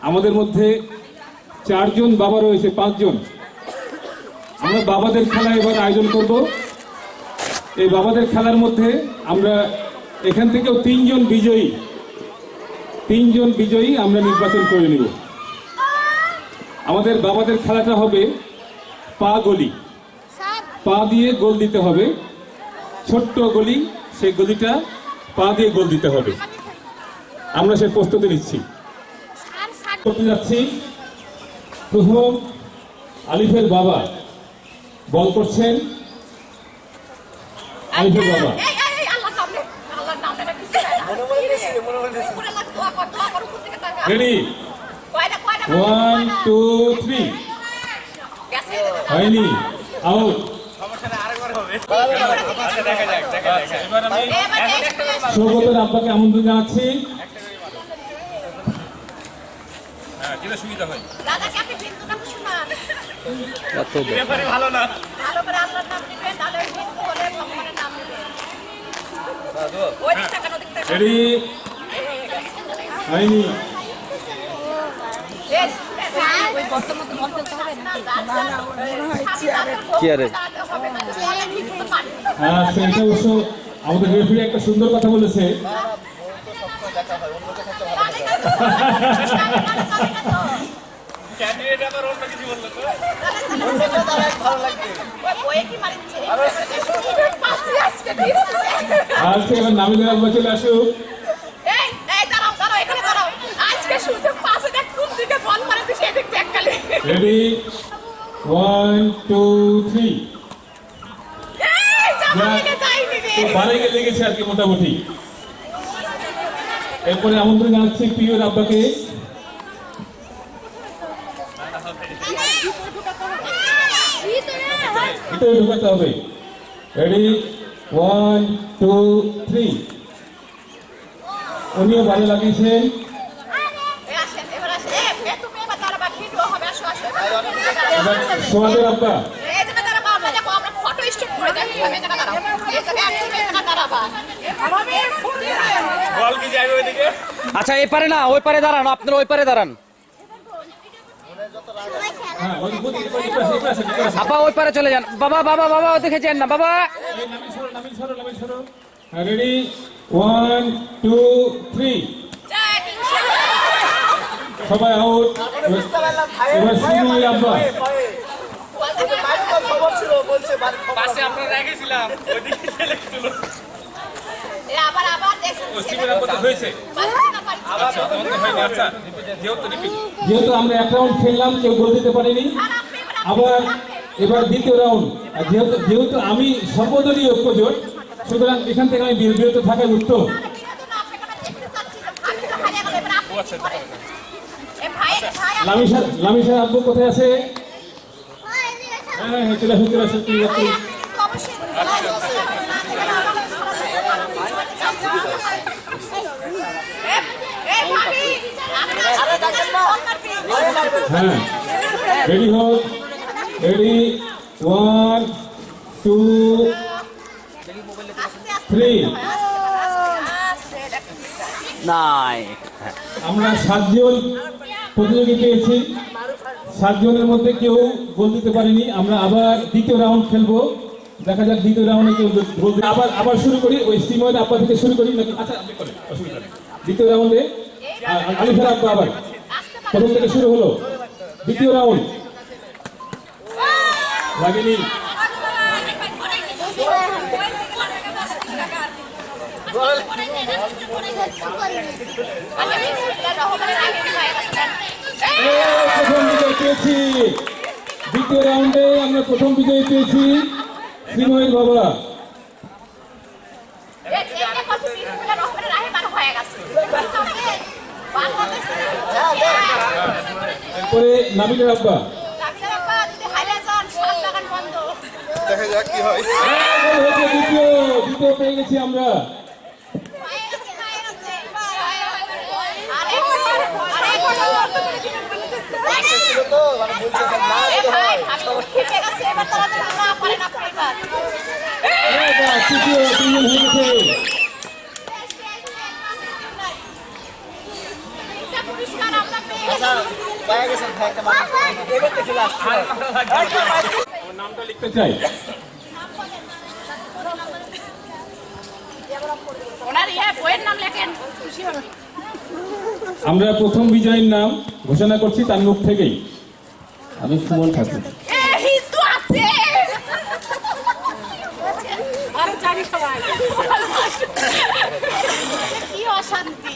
আমাদের মধ্যে 4 জন বাবা রয়েছে, 5 জন। আমরা বাবাদের খেলা এবার আয়োজন করব। এই বাবাদের খেলার মধ্যে আমরা এখান থেকেও 3 জন বিজয়ী আমরা নির্বাচন করে নেব। আমাদের বাবাদের খেলাটা হবে পা গলি, পা দিয়ে গোল দিতে হবে। ছোট্ট গলি, সেই গলিটা পা দিয়ে গোল দিতে হবে। আমরা সে প্রস্তুতি নিচ্ছি, করতে যাচ্ছি। প্রথম আলিফের বাবা বল করছেন। আলিফের বাবা রেডি, 1 2 3 হয়নি, আউট। সৌগতের আব্বাকে আমন্ত্রণ জানাচ্ছি। রেডি, হয়নি। হ্যাঁ, সেটা অবশ্য আমাদের রেফারি একটা সুন্দর কথা বলেছে। আজকে এবার নামিদার আব্বা চলে আসুক। রেডি, 1 2 3 বাড়াইকে লেগেছে আর কি মোটামুটি। এরপরে আমন্ত্রণ জানাচ্ছি প্রিয় আব্বাকে। ভিতরে ঢুকাতে হবে। রেডি, 1 2 3 উনিও ভালো লাগিয়েছেন। সোহাদের আব্বা আচ্ছা, এই পারে না, ওই পারে দাঁড়ান, আপনারা ওই পারে দাঁড়ান। আপা ওই পারে চলে যান। বাবা বাবা বাবা দেখেছেন না বাবা। রেডি, 1 2 3 সবাই আউট। এবার সিময় আব্বা। যেহেতু আমরা 1 রাউন্ড খেললাম, কেউ গোল দিতে পারেনি। আবার এবার দ্বিতীয় রাউন্ড। যেহেতু আমি সর্বদলীয় ঐক্যজোট, সুতরাং এখান থেকে আমি বিরত থাকাই উত্তম। লামিসার আব্বু কোথায় আছে? হ্যাঁ হ্যাঁ, চলে আসুন চলে আসুন। হ্যাঁ, রেডি হোক। রেডি, 1 2 3 নাই। আমরা 7 জন প্রতিযোগী পেয়েছি। 7 জনের মধ্যে কেউ গোল দিতে পারেনি। আমরা আবার দ্বিতীয় রাউন্ড খেলবো। দেখা যাক দ্বিতীয় রাউন্ডে কেউ গোল দিতে। আবার শুরু করি, ওই সিময়ের আব্বা থেকে শুরু করি নাকি? আচ্ছা, আপনি করেন, অসুবিধা নেই। দ্বিতীয় রাউন্ডে আলিফার আব্বা আবার প্রথম থেকে শুরু হলো। দ্বিতীয় রাউন্ড লাগেনি। প্রথম বিজয় পেয়েছি। দ্বিতীয় রাউন্ডে আমরা প্রথম বিজয় পেয়েছি সিময়ের বাবা। এরপরে নাবিলের আব্বা। দেখা যাক কি হয়। দ্বিতীয় পেয়ে গেছি আমরা। নামটা লিখতে চাই। আমরা প্রথম বিজয়ীর নাম ঘোষণা করছি তার মুখ থেকেই। আমি সুমন ঠাকুর। কি অশান্তি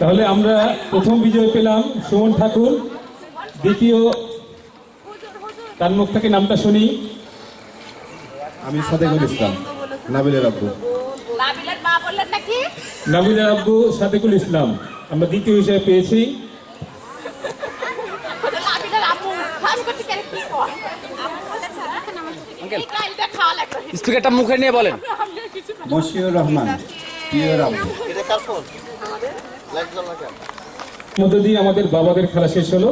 তাহলে আমরা প্রথম বিজয় পেলাম সুমন ঠাকুর। দ্বিতীয় তার মুখ থেকে নামটা শুনি। আমি সাদেকুল ইসলাম, নাবিলের আব্বু। নাবিলার মা বললেন নাকি? নাবিলের আব্বু সাদেকুল ইসলাম আমরা দ্বিতীয় হিসেবে পেয়েছি। নাবিলার আম্মু খাস করতে কেন কি কয়? আম্মু বলেছে এই কাইলটা খাওয়া লাগবে। স্পিকারটা মুখে নিয়ে বলেন। মশিউর রহমান, প্রিয়র আব্বু। মধ্য দিয়ে আমাদের বাবাদের খেলা শেষ হলো।